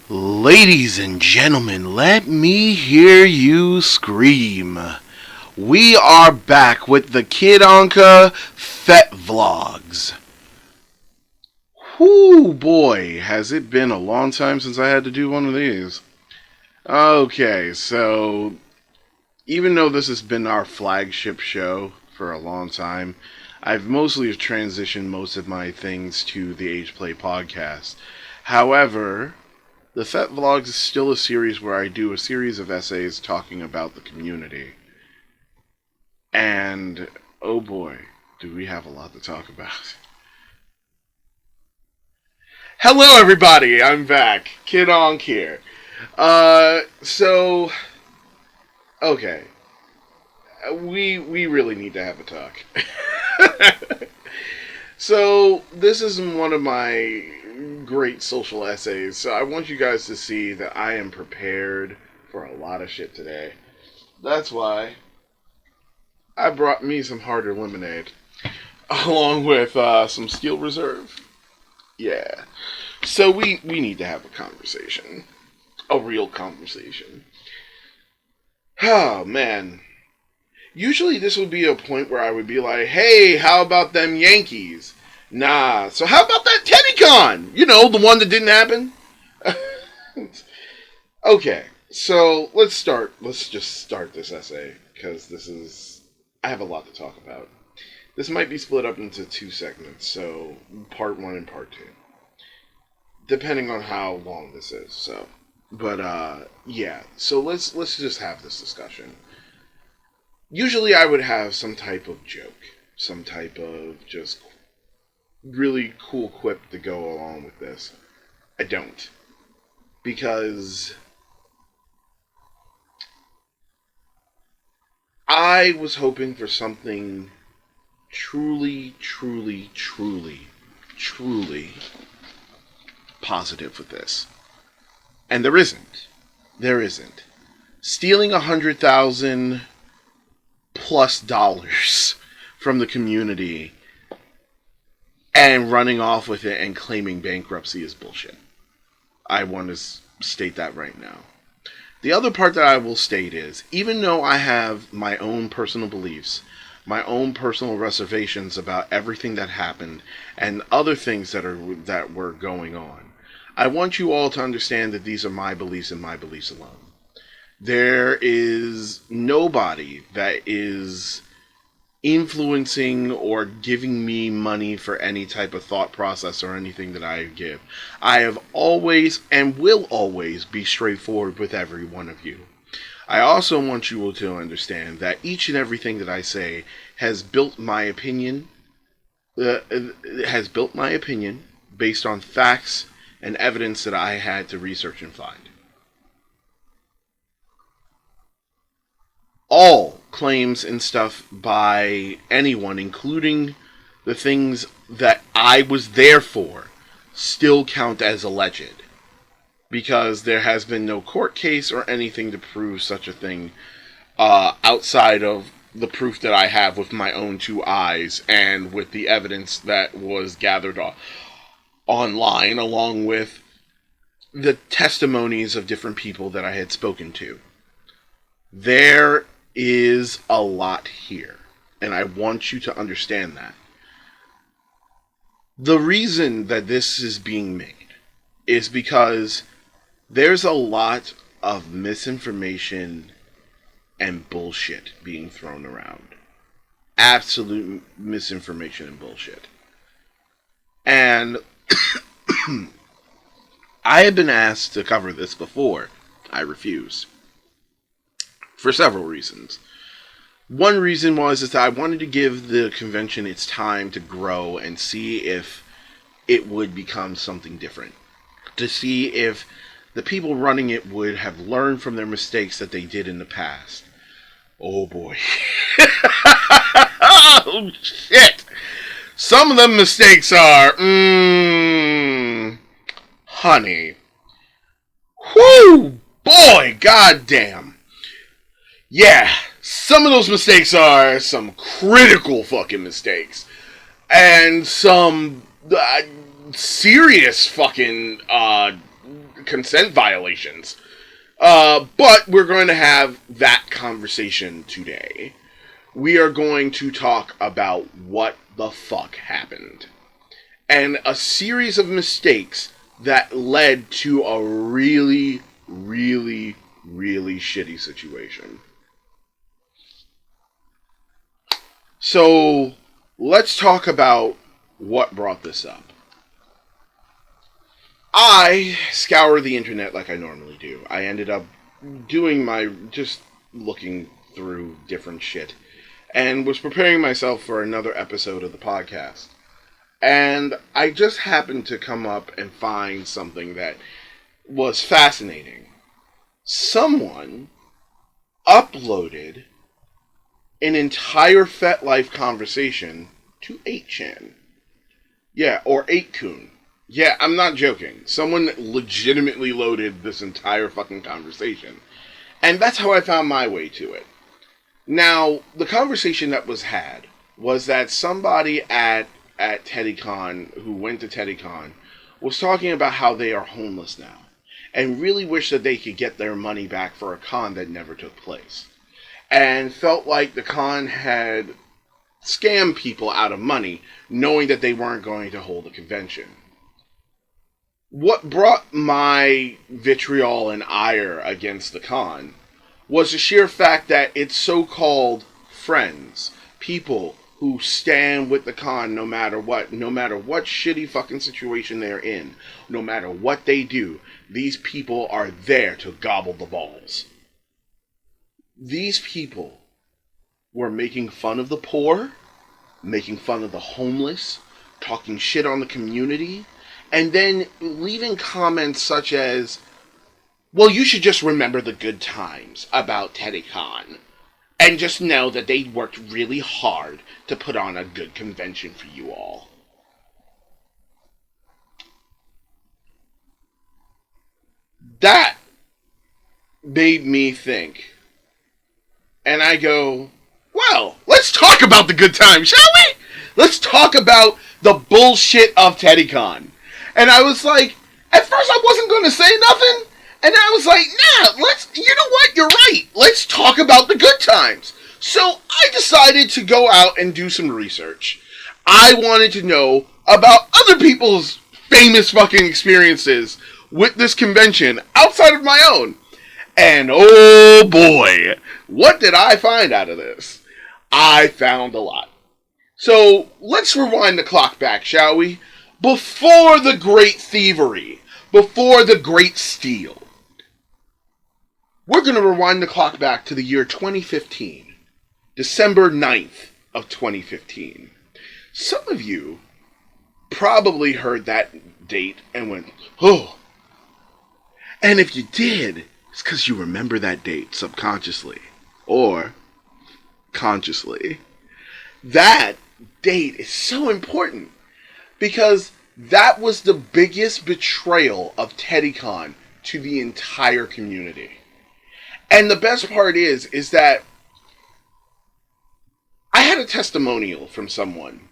Ladies and gentlemen, let me hear you scream. We are back with the Kid Anka Fetvlogs. Whoo boy, has it been a long time since I had to do one of these. Okay, so even though this has been our flagship show for a long time, I've mostly transitioned most of my things to the AgePlay podcast. However, the Fetvlogs is still a series where I do a series of essays talking about the community. And, oh boy, do we have a lot to talk about. Hello everybody, I'm back. Kid Ankh here. Okay. We really need to have a talk. So, this is one of my great social essays, so I want you guys to see that I am prepared for a lot of shit today. That's why I brought me some harder lemonade, along with some Steel Reserve. Yeah. So we need to have a conversation. A real conversation. Oh, man. Usually this would be a point where I would be like, hey, how about them Yankees? Nah, so how about that Teddycon? You know, the one that didn't happen? Okay, so let's start. Let's just start this essay, because I have a lot to talk about. This might be split up into two segments, so part one and part two. Depending on how long this is, so. But, yeah, so let's just have this discussion. Usually I would have some type of joke, some type of just really cool quip to go along with this. I don't. Because I was hoping for something truly positive with this. And there isn't. There isn't. Stealing $100,000+ from the community and running off with it and claiming bankruptcy is bullshit. I want to state that right now. The other part that I will state is, even though I have my own personal beliefs, my own personal reservations about everything that happened and other things that were going on, I want you all to understand that these are my beliefs and my beliefs alone. There is nobody that is influencing or giving me money for any type of thought process or anything that I give. I have always and will always be straightforward with every one of you. I also want you all to understand that each and everything that I say has built my opinion based on facts and evidence that I had to research and find. All claims and stuff by anyone, including the things that I was there for, still count as alleged. Because there has been no court case or anything to prove such a thing outside of the proof that I have with my own two eyes and with the evidence that was gathered online, along with the testimonies of different people that I had spoken to. There is a lot here, and I want you to understand that. The reason that this is being made is because there's a lot of misinformation and bullshit being thrown around. Absolute misinformation and bullshit. And I had been asked to cover this before. I refused. For several reasons. One reason was that I wanted to give the convention its time to grow and see if it would become something different. To see if the people running it would have learned from their mistakes that they did in the past. Oh boy. Oh shit. Some of them mistakes are, honey. Whoo, boy, goddamn. Yeah, some of those mistakes are some critical fucking mistakes. And some serious fucking consent violations. But we're going to have that conversation today. We are going to talk about what the fuck happened. And a series of mistakes that led to a really, really, really shitty situation. So, let's talk about what brought this up. I scour the internet like I normally do. I ended up just looking through different shit, and was preparing myself for another episode of the podcast. And I just happened to come up and find something that was fascinating. Someone uploaded an entire FetLife conversation to 8chan. Yeah, or 8kun. Yeah, I'm not joking. Someone legitimately loaded this entire fucking conversation. And that's how I found my way to it. Now, the conversation that was had was that somebody at Teddycon, who went to Teddycon, was talking about how they are homeless now. And really wish that they could get their money back for a con that never took place. And felt like the con had scammed people out of money, knowing that they weren't going to hold a convention. What brought my vitriol and ire against the con was the sheer fact that its so-called friends, people who stand with the con no matter what shitty fucking situation they're in, no matter what they do, these people are there to gobble the balls. These people were making fun of the poor, making fun of the homeless, talking shit on the community, and then leaving comments such as, well, you should just remember the good times about Teddycon, and just know that they worked really hard to put on a good convention for you all. That made me think. And I go, well, let's talk about the good times, shall we? Let's talk about the bullshit of Teddycon. And I was like, at first I wasn't going to say nothing. And I was like, nah, you know what? You're right. Let's talk about the good times. So I decided to go out and do some research. I wanted to know about other people's famous fucking experiences with this convention outside of my own. And oh boy, what did I find out of this? I found a lot. So let's rewind the clock back, shall we? Before the great thievery, before the great steal. We're going to rewind the clock back to the year 2015, December 9th of 2015. Some of you probably heard that date and went, oh. And if you did, it's because you remember that date subconsciously or consciously. That date is so important because that was the biggest betrayal of Teddycon to the entire community. And the best part is that I had a testimonial from someone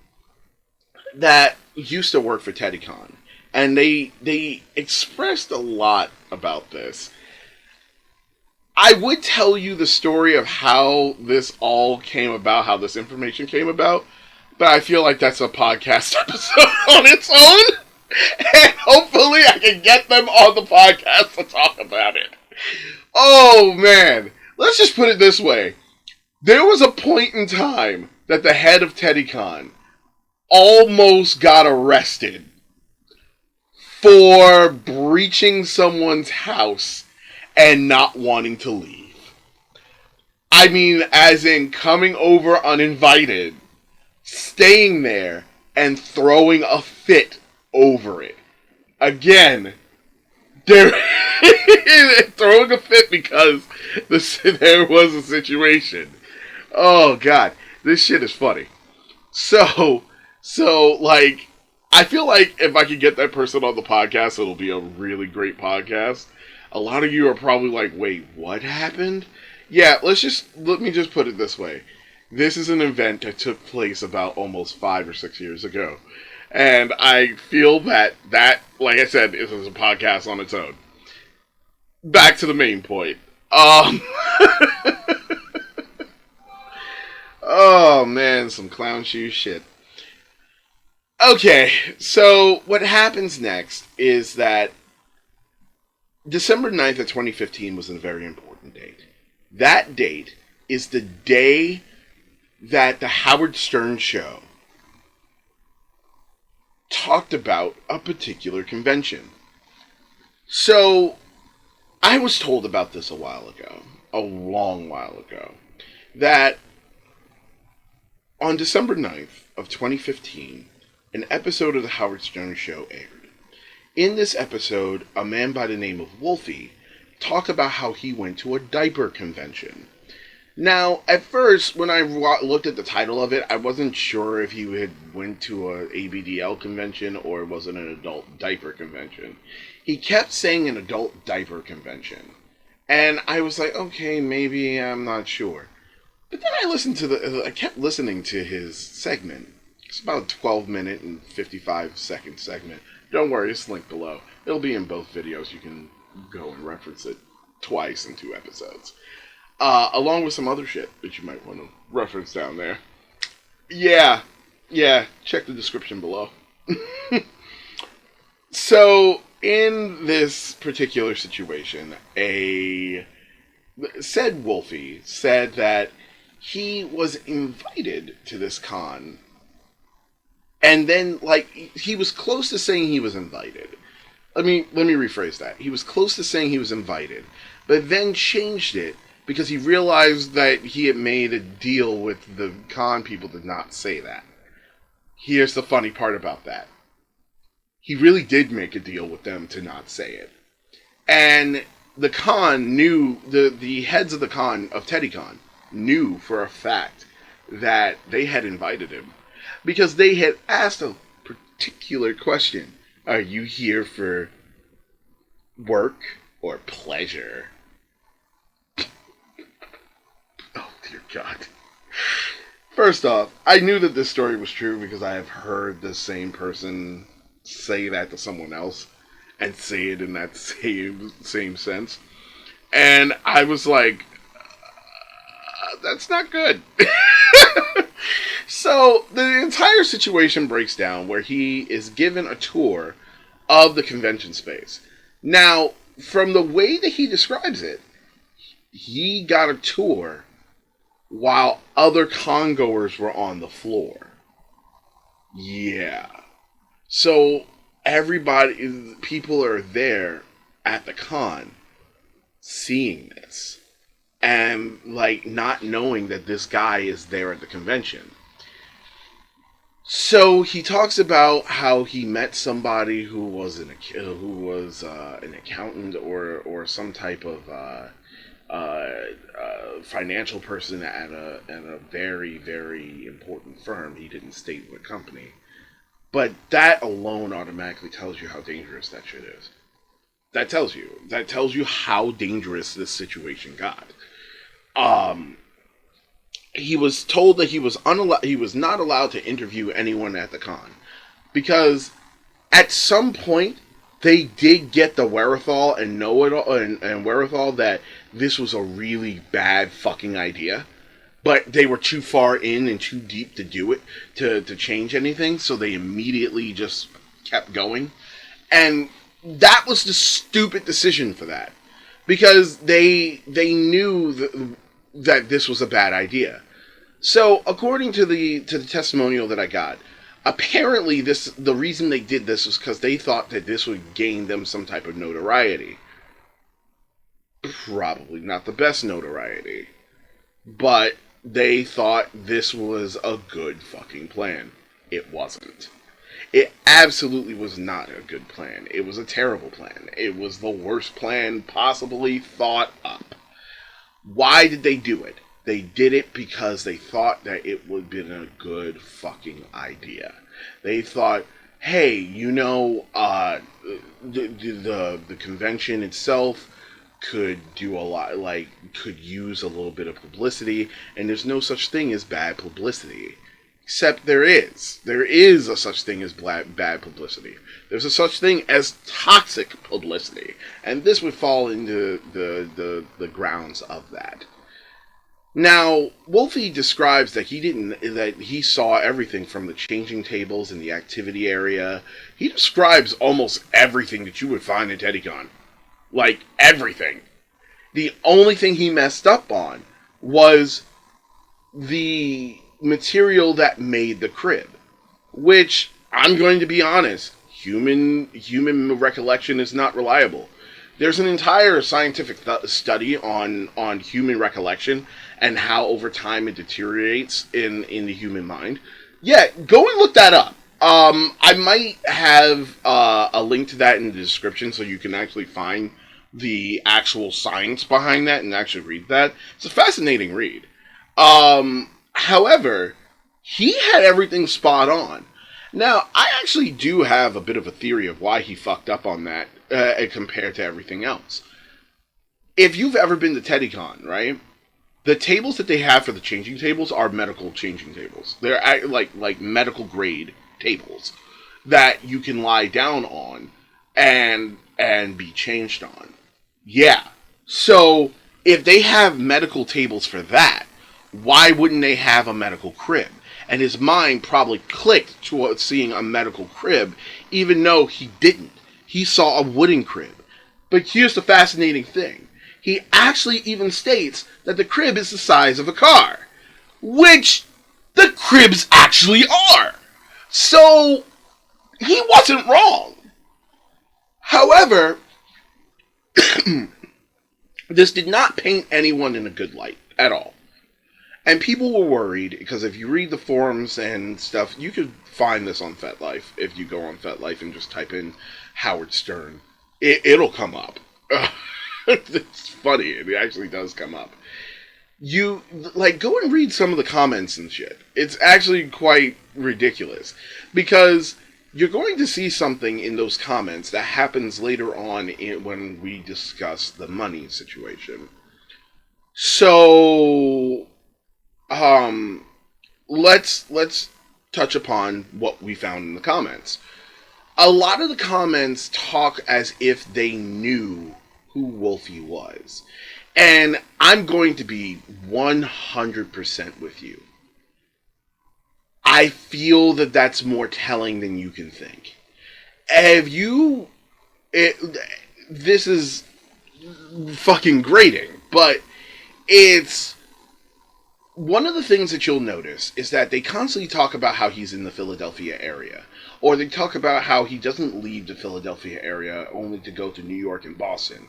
that used to work for Teddycon. And they expressed a lot about this. I would tell you the story of how this all came about, how this information came about, but I feel like that's a podcast episode on its own. And hopefully I can get them on the podcast to talk about it. Oh, man. Let's just put it this way. There was a point in time that the head of Teddycon almost got arrested for breaching someone's house and not wanting to leave. I mean, as in coming over uninvited, staying there, and throwing a fit over it. Again, they're throwing a fit because there was a situation. Oh, God. This shit is funny. So, like, I feel like if I could get that person on the podcast, it'll be a really great podcast. A lot of you are probably like, wait, what happened? Yeah, let me just put it this way. This is an event that took place about almost 5 or 6 years ago. And I feel that, like I said, is a podcast on its own. back to the main point. Um, oh man, some clown shoe shit. Okay, so what happens next is that December 9th of 2015 was a very important date. That date is the day that the Howard Stern show talked about a particular convention. So, I was told about this a while ago, a long while ago, that on December 9th of 2015, an episode of the Howard Stern show aired. In this episode, a man by the name of Wolfie talked about how he went to a diaper convention. Now, at first, when I looked at the title of it, I wasn't sure if he had went to a ABDL convention or was it an adult diaper convention. He kept saying an adult diaper convention. And I was like, okay, maybe, I'm not sure. But then I kept listening to his segment. It's about a 12-minute and 55-second segment. Don't worry, it's linked below. It'll be in both videos. You can go and reference it twice in 2 episodes. Along with some other shit that you might want to reference down there. Yeah, check the description below. So, in this particular situation, said Wolfie said that he was invited to this con, and then, he was close to saying he was invited. Let me rephrase that. He was close to saying he was invited, but then changed it because he realized that he had made a deal with the con people to not say that. Here's the funny part about that. He really did make a deal with them to not say it. And the con knew, the heads of the con, of Teddycon, knew for a fact that they had invited him. Because they had asked a particular question. Are you here for work or pleasure? Oh, dear God. First off, I knew that this story was true because I have heard the same person say that to someone else and say it in that same sense. And I was like, that's not good. So the entire situation breaks down where he is given a tour of the convention space. Now, from the way that he describes it, he got a tour while other congoers were on the floor. Yeah. So people are there at the con seeing this and not knowing that this guy is there at the convention. So he talks about how he met somebody who was an accountant or some type of financial person at a very, very important firm. He didn't state what company, but that alone automatically tells you how dangerous that shit is. That tells you how dangerous this situation got. He was told that he was not allowed to interview anyone at the con because at some point they did get the wherewithal and wherewithal that this was a really bad fucking idea, but they were too far in and too deep to do it to change anything, so they immediately just kept going. And that was the stupid decision for that, because they knew that this was a bad idea. So, according to the testimonial that I got, apparently the reason they did this was because they thought that this would gain them some type of notoriety. Probably not the best notoriety, but they thought this was a good fucking plan. It wasn't. It absolutely was not a good plan. It was a terrible plan. It was the worst plan possibly thought up. Why did they do it? They did it because they thought that it would have been a good fucking idea. They thought, hey, the convention itself could do a lot, could use a little bit of publicity, and there's no such thing as bad publicity. Except there is. There is a such thing as bad publicity. There's a such thing as toxic publicity. And this would fall into the grounds of that. Now, Wolfie describes that he saw everything from the changing tables in the activity area. He describes almost everything that you would find in Teddycon. Like, everything. The only thing he messed up on was the material that made the crib. Which, I'm going to be honest, human recollection is not reliable. There's an entire scientific study on human recollection and how over time it deteriorates in the human mind. Yeah, go and look that up. I might have a link to that in the description so you can actually find the actual science behind that and actually read that. It's a fascinating read. However, he had everything spot on. Now, I actually do have a bit of a theory of why he fucked up on that compared to everything else. If you've ever been to Teddycon, right? The tables that they have for the changing tables are medical changing tables. They're like medical grade tables that you can lie down on and be changed on. Yeah. So, if they have medical tables for that, why wouldn't they have a medical crib? And his mind probably clicked towards seeing a medical crib, even though he didn't. He saw a wooden crib. But here's the fascinating thing. He actually even states that the crib is the size of a car. Which the cribs actually are. So, he wasn't wrong. However, this did not paint anyone in a good light at all. And people were worried, because if you read the forums and stuff, you could find this on FetLife. If you go on FetLife and just type in Howard Stern, it'll come up. It's funny, it actually does come up. You, go and read some of the comments and shit. It's actually quite ridiculous. Because you're going to see something in those comments that happens later on when we discuss the money situation. So, let's touch upon what we found in the comments. A lot of the comments talk as if they knew who Wolfie was. And I'm going to be 100% with you. I feel that that's more telling than you can think. This is fucking grating, but it's one of the things that you'll notice is that they constantly talk about how he's in the Philadelphia area. Or they talk about how he doesn't leave the Philadelphia area only to go to New York and Boston.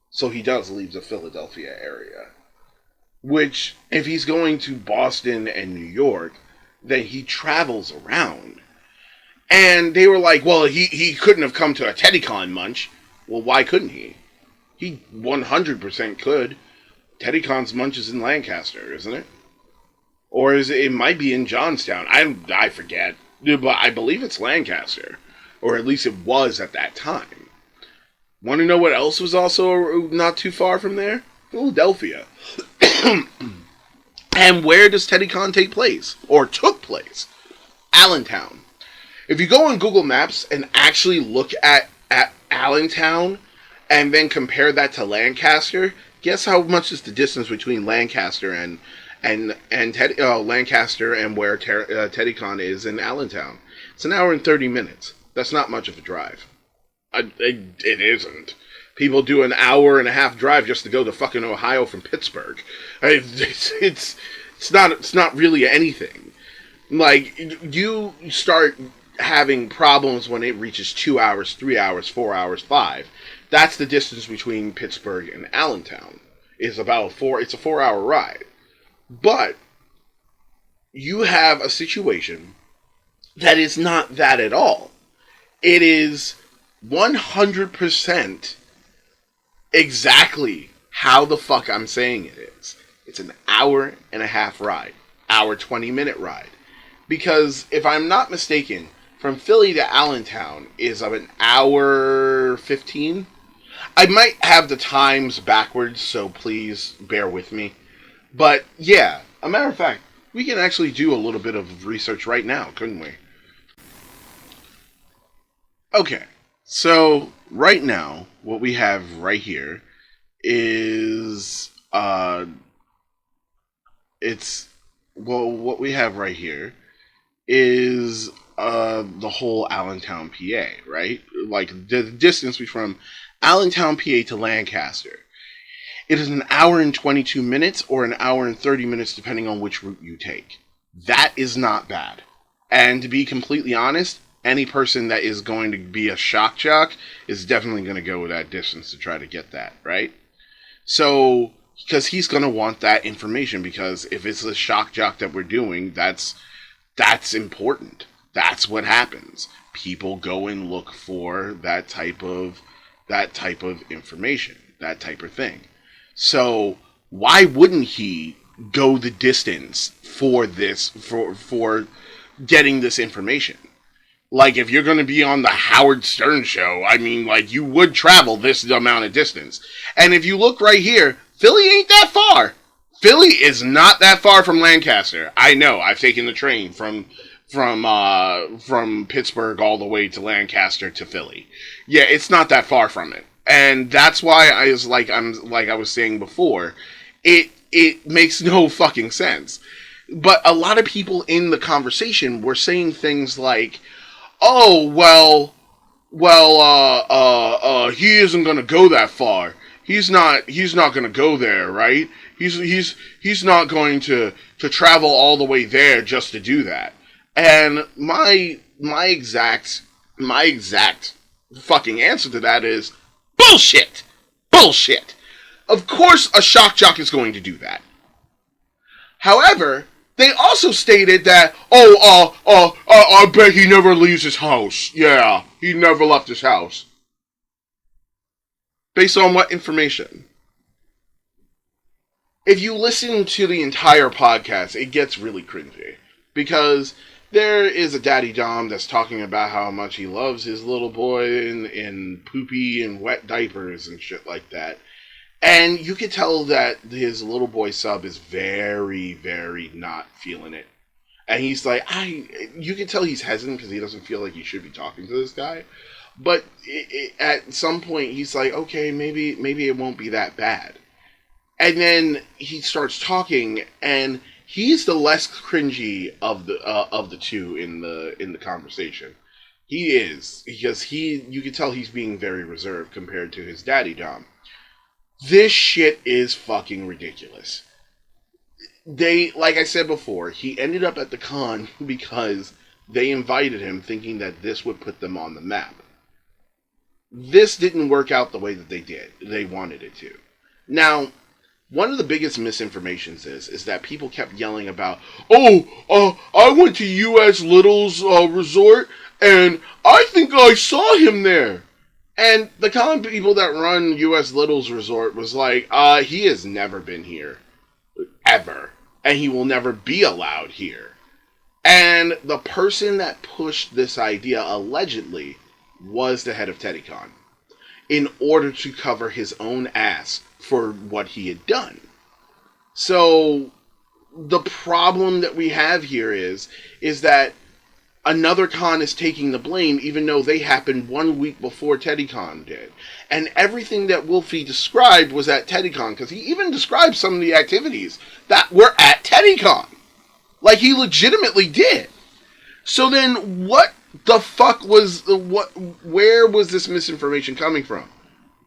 So he does leave the Philadelphia area. Which, if he's going to Boston and New York, then he travels around. And they were like, well, he couldn't have come to a Teddycon munch. Well, why couldn't he? He 100% could. Teddycon's munch is in Lancaster, isn't it? Or it might be in Johnstown. I forget. But I believe it's Lancaster. Or at least it was at that time. Want to know what else was also not too far from there? Philadelphia. And where does Teddycon take place? Or took place? Allentown. If you go on Google Maps and actually look at Allentown and then compare that to Lancaster, guess how much is the distance between Lancaster and Lancaster and where Teddycon is in Allentown? It's an hour and 30 minutes. That's not much of a drive. It isn't. People do an hour and a half drive just to go to fucking Ohio from Pittsburgh. It's not really anything. Like, you start having problems when it reaches 2 hours, 3 hours, 4 hours, 5. That's the distance between Pittsburgh and Allentown. It's a 4-hour ride. But you have a situation that is not that at all. It is 100% exactly how the fuck I'm saying it is. It's an hour and a half ride. Hour 20-minute ride. Because if I'm not mistaken, from Philly to Allentown is of an hour 15. I might have the times backwards, so please bear with me. But yeah, a matter of fact, We can actually do a little bit of research right now, couldn't we? Okay, so right now, what we have right here is it's well, what we have right here is the whole Allentown, PA, right? Like the distance from Allentown, PA to Lancaster. It is an hour and 22 minutes or an hour and 30 minutes depending on which route you take. That is not bad. And to be completely honest, any person that is going to be a shock jock is definitely going to go that distance to try to get that, right? So, because he's going to want that information, because if it's a shock jock that we're doing, that's important. That's what happens. People go and look for that type of information, that type of thing. So why wouldn't he go the distance for this for getting this information? Like, if you're going to be on the Howard Stern show, I mean, like, you would travel this amount of distance. And if you look right here, Philly ain't that far. Philly is not that far from Lancaster. I know. I've taken the train from Pittsburgh all the way to Lancaster to Philly. Yeah, it's not that far from it. And that's why I was saying before, it makes no fucking sense. But a lot of people in the conversation were saying things like, "Oh, he isn't gonna go that far. He's not gonna go there, right? He's not going to travel all the way there just to do that." And my exact fucking answer to that is bullshit. Bullshit. Of course a shock jock is going to do that. However, they also stated that, I bet he never leaves his house. Yeah, he never left his house. Based on what information? If you listen to the entire podcast, it gets really cringy. Because there is a daddy dom that's talking about how much he loves his little boy in poopy and wet diapers and shit like that. And you can tell that his little boy sub is very, very not feeling it. And he's like, you can tell he's hesitant because he doesn't feel like he should be talking to this guy. But at some point, he's like, okay, maybe it won't be that bad. And then he starts talking, and he's the less cringy of the two in the conversation. He is, because you can tell he's being very reserved compared to his daddy dom. This shit is fucking ridiculous. Like I said before, he ended up at the con because they invited him thinking that this would put them on the map. This didn't work out the way that they wanted it to. Now, one of the biggest misinformations is that people kept yelling about, I went to U.S. Little's resort, and I think I saw him there. And the common people that run U.S. Little's resort was like, he has never been here. Ever. And he will never be allowed here. And the person that pushed this idea, allegedly, was the head of Teddycon. In order to cover his own ass for what he had done. So, the problem that we have here is that another con is taking the blame, even though they happened 1 week before Teddycon did. And everything that Wolfie described was at Teddycon, because he even described some of the activities that were at Teddycon. Like, he legitimately did. So then, what the fuck where was this misinformation coming from?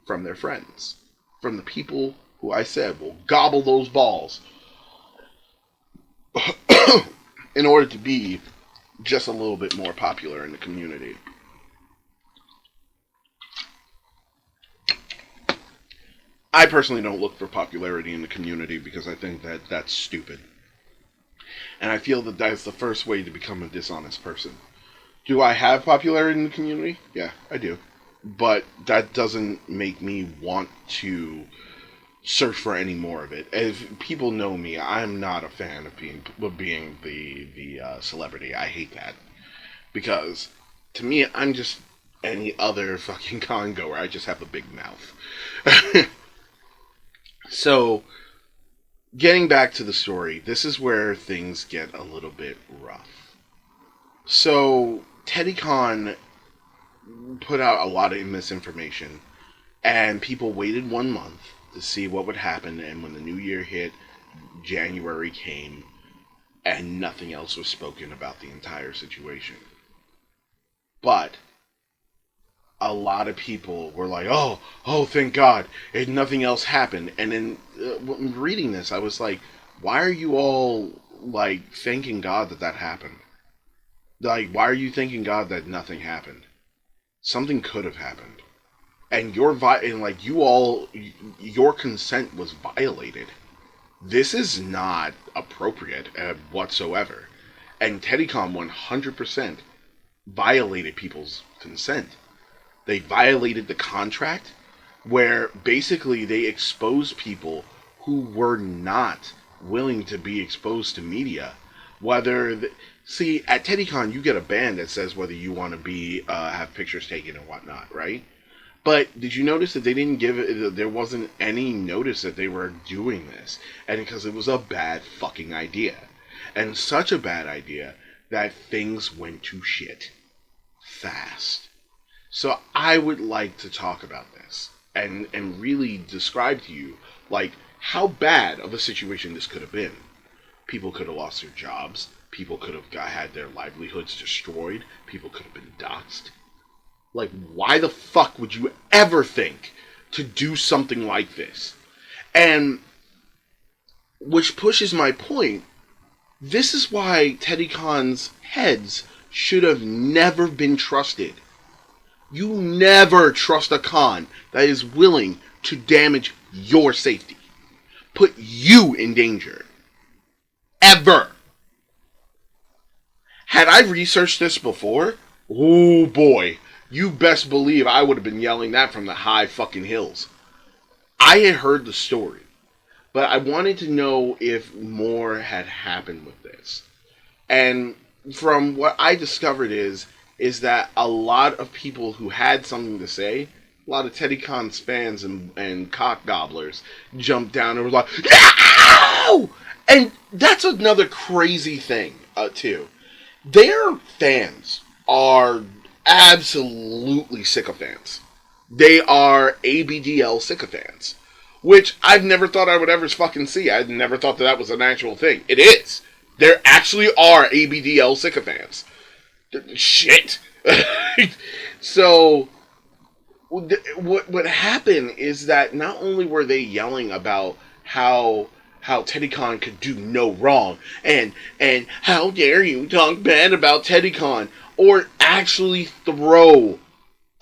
From their friends. From the people who I said will gobble those balls in order to be just a little bit more popular in the community. I personally don't look for popularity in the community because I think that that's stupid. And I feel that that's the first way to become a dishonest person. Do I have popularity in the community? Yeah, I do. But that doesn't make me want to search for any more of it. If people know me, I'm not a fan of being the celebrity. I hate that. Because, to me, I'm just any other fucking con goer. I just have a big mouth. So, getting back to the story, this is where things get a little bit rough. So, Teddycon put out a lot of misinformation, and people waited 1 month to see what would happen, and when the new year hit, January came, and nothing else was spoken about the entire situation. But a lot of people were like, oh, thank God, and nothing else happened. And then reading this, I was like, why are you all like thanking God that that happened? Like, why are you thanking God that nothing happened? Something could have happened, and your consent was violated. This is not appropriate whatsoever. And Teddycom 100% violated people's consent. They violated the contract where basically they exposed people who were not willing to be exposed to media. See, at Teddycon you get a band that says whether you want to be have pictures taken and whatnot, right? But did you notice that they didn't give it? There wasn't any notice that they were doing this, and because it was a bad fucking idea, and such a bad idea that things went to shit fast. So I would like to talk about this and really describe to you like how bad of a situation this could have been. People could have lost their jobs. People could have had their livelihoods destroyed. People could have been doxxed. Like, why the fuck would you ever think to do something like this? And, which pushes my point, this is why Teddycon's heads should have never been trusted. You never trust a con that is willing to damage your safety. Put you in danger. Ever. Had I researched this before, oh boy, you best believe I would have been yelling that from the high fucking hills. I had heard the story, but I wanted to know if more had happened with this. And from what I discovered is that a lot of people who had something to say, a lot of Teddycon's fans and cock gobblers jumped down and were like, "No!" And that's another crazy thing, too. Their fans are absolutely sycophants. They are ABDL sycophants, which I've never thought I would ever fucking see. I never thought that was an actual thing. It is. There actually are ABDL sycophants. Shit. So, what happened is that not only were they yelling about how Teddycon could do no wrong, and how dare you talk bad about Teddycon, or actually throw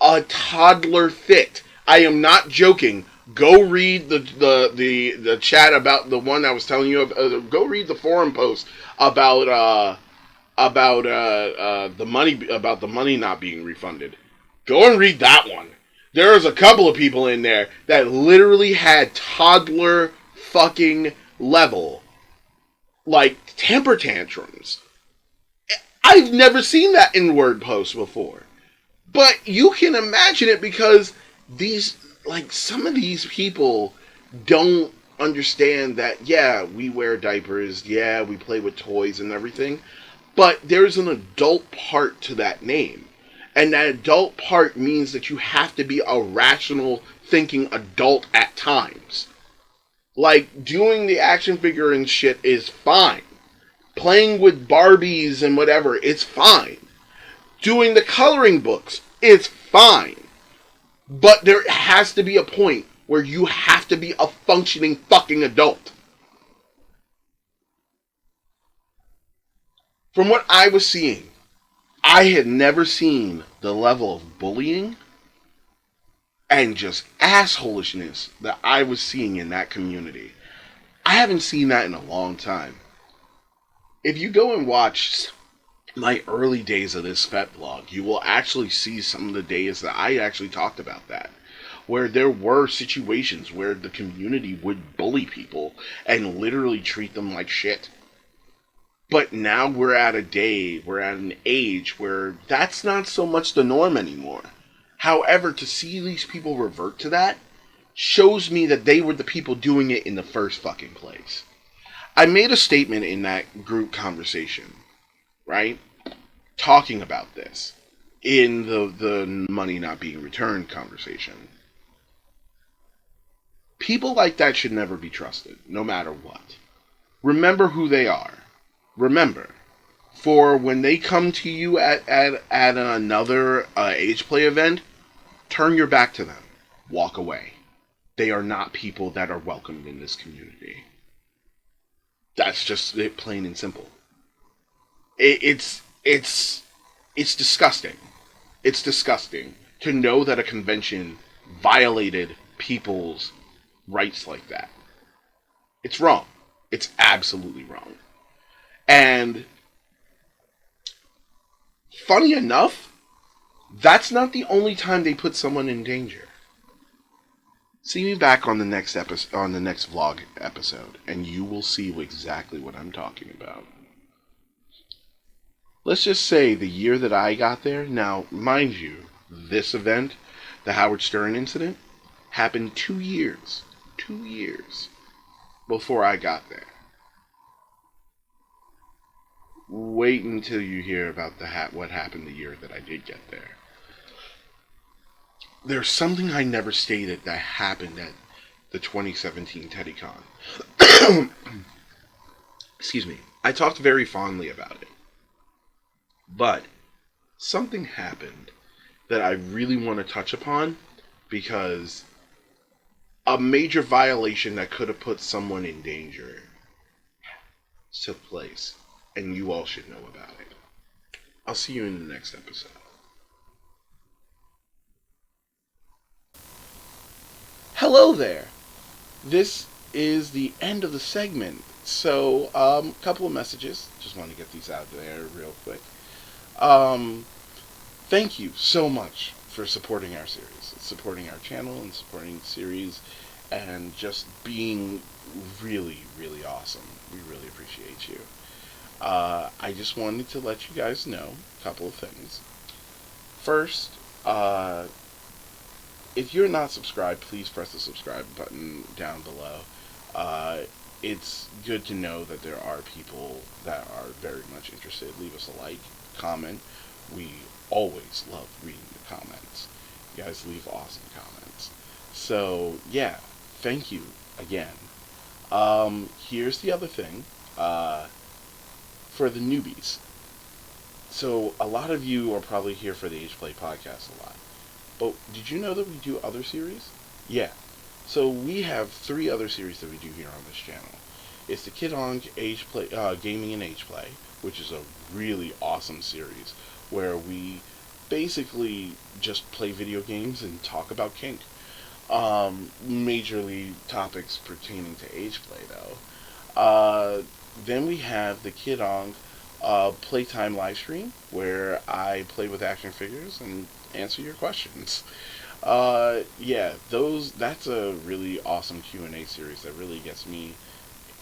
a toddler fit. I am not joking. Go read the chat about the one I was telling you about. Go read the forum post about the money not being refunded. Go and read that one. There's a couple of people in there that literally had toddler fucking level, like, temper tantrums. I've never seen that in word posts before. But you can imagine it because some of these people don't understand that, yeah, we wear diapers, yeah, we play with toys and everything, but there's an adult part to that name. And that adult part means that you have to be a rational, thinking adult at times. Like, doing the action figure and shit is fine. Playing with Barbies and whatever, it's fine. Doing the coloring books, it's fine. But there has to be a point where you have to be a functioning fucking adult. From what I was seeing, I had never seen the level of bullying and just assholishness that I was seeing in that community. I haven't seen that in a long time. If you go and watch my early days of this Fetvlog, you will actually see some of the days that I actually talked about that. Where there were situations where the community would bully people and literally treat them like shit. But now we're at an age where that's not so much the norm anymore. However, to see these people revert to that shows me that they were the people doing it in the first fucking place. I made a statement in that group conversation, right? Talking about this in the money not being returned conversation. People like that should never be trusted, no matter what. Remember who they are. Remember, for when they come to you at another AgePlay event, turn your back to them. Walk away. They are not people that are welcomed in this community. That's just it, plain and simple. It's disgusting. It's disgusting to know that a convention violated people's rights like that. It's wrong. It's absolutely wrong. And funny enough, that's not the only time they put someone in danger. See me back on the next episode, on the next vlog episode, and you will see exactly what I'm talking about. Let's just say the year that I got there, now, mind you, this event, the Howard Stern incident, happened 2 years. 2 years before I got there. Wait until you hear about what happened the year that I did get there. There's something I never stated that happened at the 2017 Teddycon. Excuse me. I talked very fondly about it. But something happened that I really want to touch upon because a major violation that could have put someone in danger took place. And you all should know about it. I'll see you in the next episode. Hello there. This is the end of the segment. So, couple of messages. Just want to get these out there real quick. Thank you so much for supporting our series, supporting our channel, and supporting the series, and just being really, really awesome. We really appreciate you. I just wanted to let you guys know a couple of things. First, if you're not subscribed, please press the subscribe button down below. It's good to know that there are people that are very much interested. Leave us a like, comment. We always love reading the comments. You guys leave awesome comments. So, yeah, thank you again. Here's the other thing. For the newbies. So, a lot of you are probably here for the AgePlay podcast a lot. But did you know that we do other series? Yeah. So, we have 3 other series that we do here on this channel. It's the Kid Ankh AgePlay, Gaming and AgePlay, which is a really awesome series where we basically just play video games and talk about kink. Majorly topics pertaining to AgePlay, though. Then we have the Kid Ankh Playtime live stream, where I play with action figures and answer your questions. Yeah, that's a really awesome Q&A series that really gets me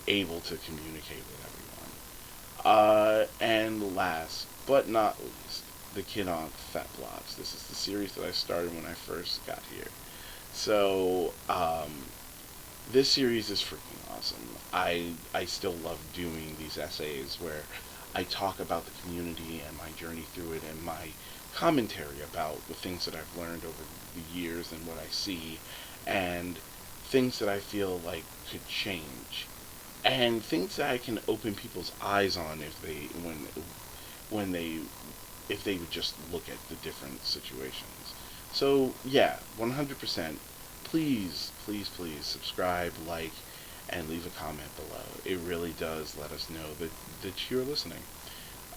able to communicate with everyone. And last but not least, the Kid Ankh Fetvlogs. This is the series that I started when I first got here. So, this series is freaking awesome. I still love doing these essays where I talk about the community and my journey through it and my commentary about the things that I've learned over the years and what I see and things that I feel like could change and things that I can open people's eyes on if they would just look at the different situations. So yeah, 100%. Please, please, please subscribe, like, and leave a comment below. It really does let us know that you're listening.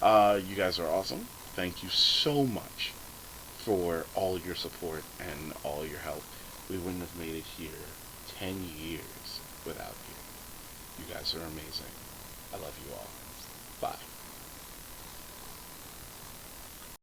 You guys are awesome. Thank you so much for all your support and all your help. We wouldn't have made it here 10 years without you. You guys are amazing. I love you all. Bye.